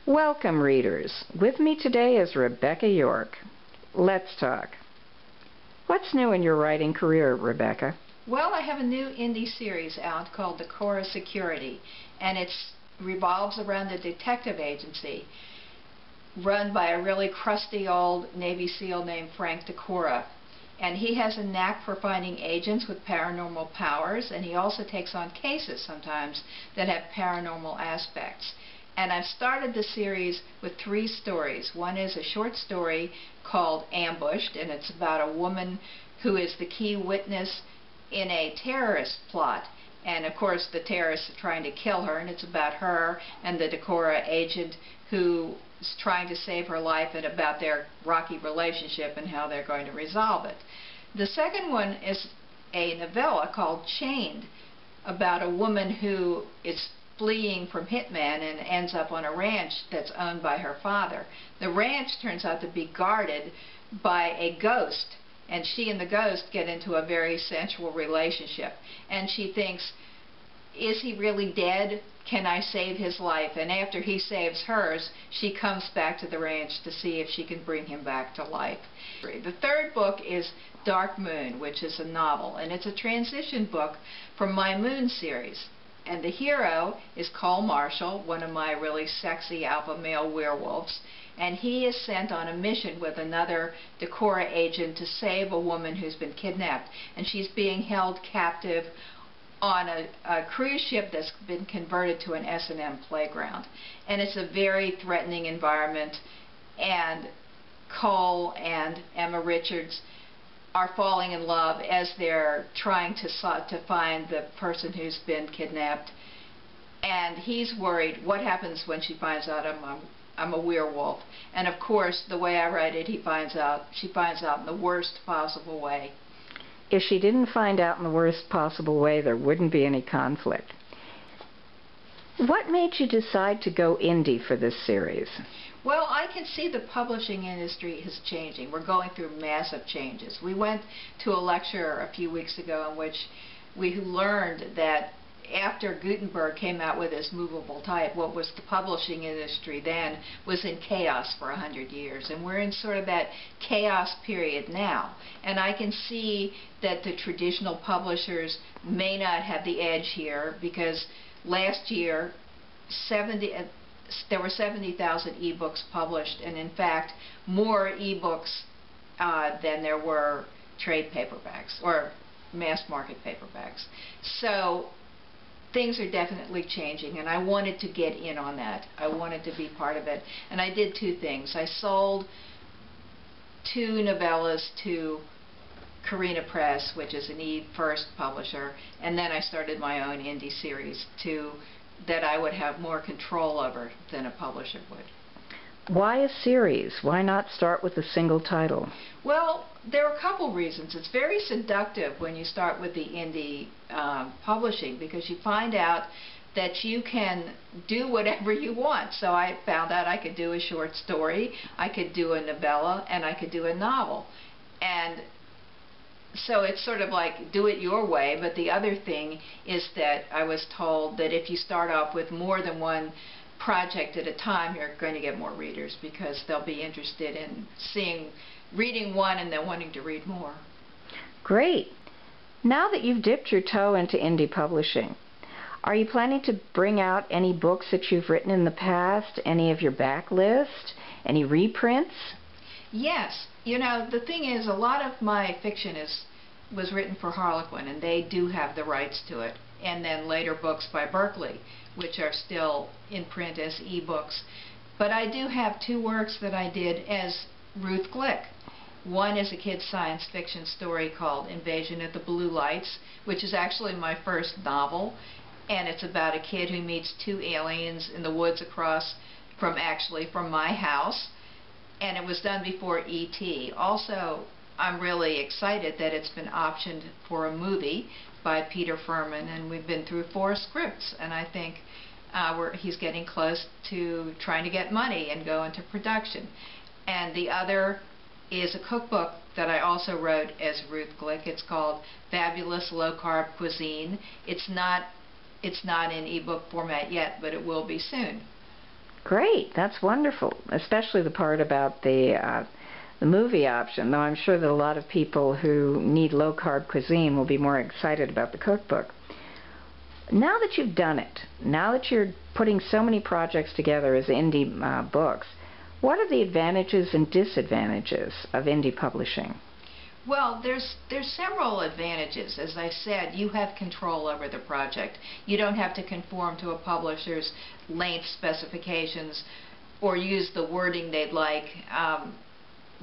Welcome, readers. With me today is Rebecca York. Let's talk. What's new in your writing career, Rebecca? Well, I have a new indie series out called Decorah Security, and it revolves around a detective agency run by a really crusty old Navy SEAL named Frank Decorah. And he has a knack for finding agents with paranormal powers, and he also takes on cases sometimes that have paranormal aspects. And I've started the series with 3 stories. One is a short story called Ambushed, and it's about a woman who is the key witness in a terrorist plot. And of course the terrorists are trying to kill her, and it's about her and the Decorah agent who is trying to save her life, and about their rocky relationship and how they're going to resolve it. The second one is a novella called Chained, about a woman who is fleeing from hitman and ends up on a ranch that's owned by her father. The ranch turns out to be guarded by a ghost, and she and the ghost get into a very sensual relationship. And she thinks, is he really dead? Can I save his life? And after he saves hers, she comes back to the ranch to see if she can bring him back to life. The third book is Dark Moon, which is a novel, and it's a transition book from my Moon series. And the hero is Cole Marshall, one of my really sexy alpha male werewolves, and he is sent on a mission with another Decorah agent to save a woman who's been kidnapped, and she's being held captive on a cruise ship that's been converted to an S&M playground. And it's a very threatening environment, and Cole and Emma Richards are falling in love as they're trying to find the person who's been kidnapped. And he's worried, what happens when she finds out I'm a werewolf? And of course, the way I write it, she finds out in the worst possible way. If she didn't find out in the worst possible way, there wouldn't be any conflict. What made you decide to go indie for this series? Well, I can see the publishing industry is changing. We're going through massive changes. We went to a lecture a few weeks ago in which we learned that after Gutenberg came out with his movable type, what was the publishing industry then was in chaos for 100 years. And we're in sort of that chaos period now. And I can see that the traditional publishers may not have the edge here, because last year there were 70,000 ebooks published, and in fact more ebooks than there were trade paperbacks or mass market paperbacks. So things are definitely changing, and I wanted to get in on that. I wanted to be part of it, and I did 2 things. I sold 2 novellas to Carina Press, which is an e-first publisher, and then I started my own indie series that I would have more control over than a publisher would. Why a series? Why not start with a single title? Well, there are a couple reasons. It's very seductive when you start with the indie publishing, because you find out that you can do whatever you want. So I found out I could do a short story, I could do a novella, and I could do a novel. And so it's sort of like do it your way. But the other thing is that I was told that if you start off with more than one project at a time, you're going to get more readers, because they'll be interested in reading one and then wanting to read more. Great. Now that you've dipped your toe into indie publishing, are you planning to bring out any books that you've written in the past, any of your backlist, any reprints? Yes. You know, the thing is, a lot of my fiction was written for Harlequin, and they do have the rights to it. And then later books by Berkeley, which are still in print as ebooks. But I do have 2 works that I did as Ruth Glick. One is a kid's science fiction story called Invasion of the Blue Lights, which is actually my first novel, and it's about a kid who meets 2 aliens in the woods across from my house. And it was done before E.T. Also, I'm really excited that it's been optioned for a movie by Peter Furman, and we've been through 4 scripts, and I think he's getting close to trying to get money and go into production. And the other is a cookbook that I also wrote as Ruth Glick. It's called Fabulous Low Carb Cuisine. It's not in ebook format yet, but it will be soon. Great, that's wonderful, especially the part about the movie option, though I'm sure that a lot of people who need low-carb cuisine will be more excited about the cookbook. Now that you've done it, now that you're putting so many projects together as indie books, what are the advantages and disadvantages of indie publishing? Well, there's several advantages. As I said, you have control over the project. You don't have to conform to a publisher's length specifications or use the wording they'd like.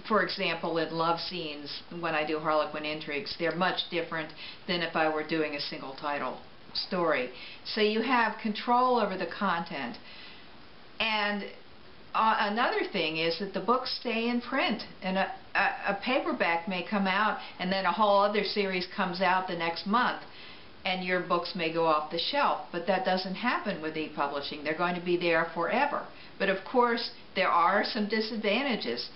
For example, in love scenes, when I do Harlequin Intrigues, they're much different than if I were doing a single title story. So you have control over the content. And another thing is that the books stay in print, and a paperback may come out and then a whole other series comes out the next month and your books may go off the shelf, but that doesn't happen with e-publishing. They're going to be there forever. But of course there are some disadvantages.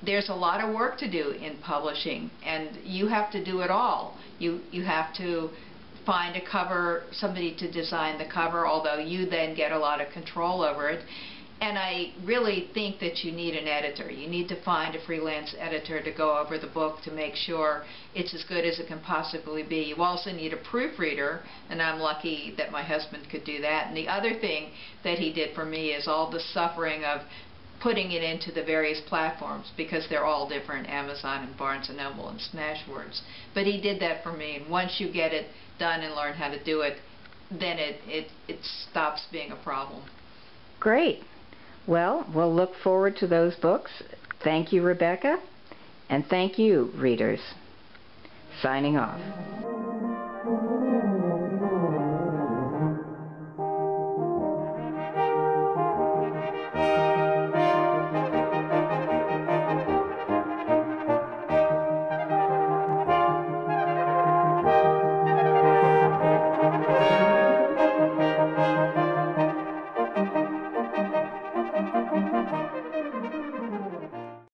There's a lot of work to do in publishing, and you have to do it all. You have to find a cover, somebody to design the cover, although you then get a lot of control over it. And I really think that you need an editor. You need to find a freelance editor to go over the book to make sure it's as good as it can possibly be. You also need a proofreader, and I'm lucky that my husband could do that. And the other thing that he did for me is all the suffering of putting it into the various platforms, because they're all different, Amazon and Barnes & Noble and Smashwords. But he did that for me, and once you get it done and learn how to do it, then it stops being a problem. Great. Well, we'll look forward to those books. Thank you, Rebecca, and thank you, readers. Signing off.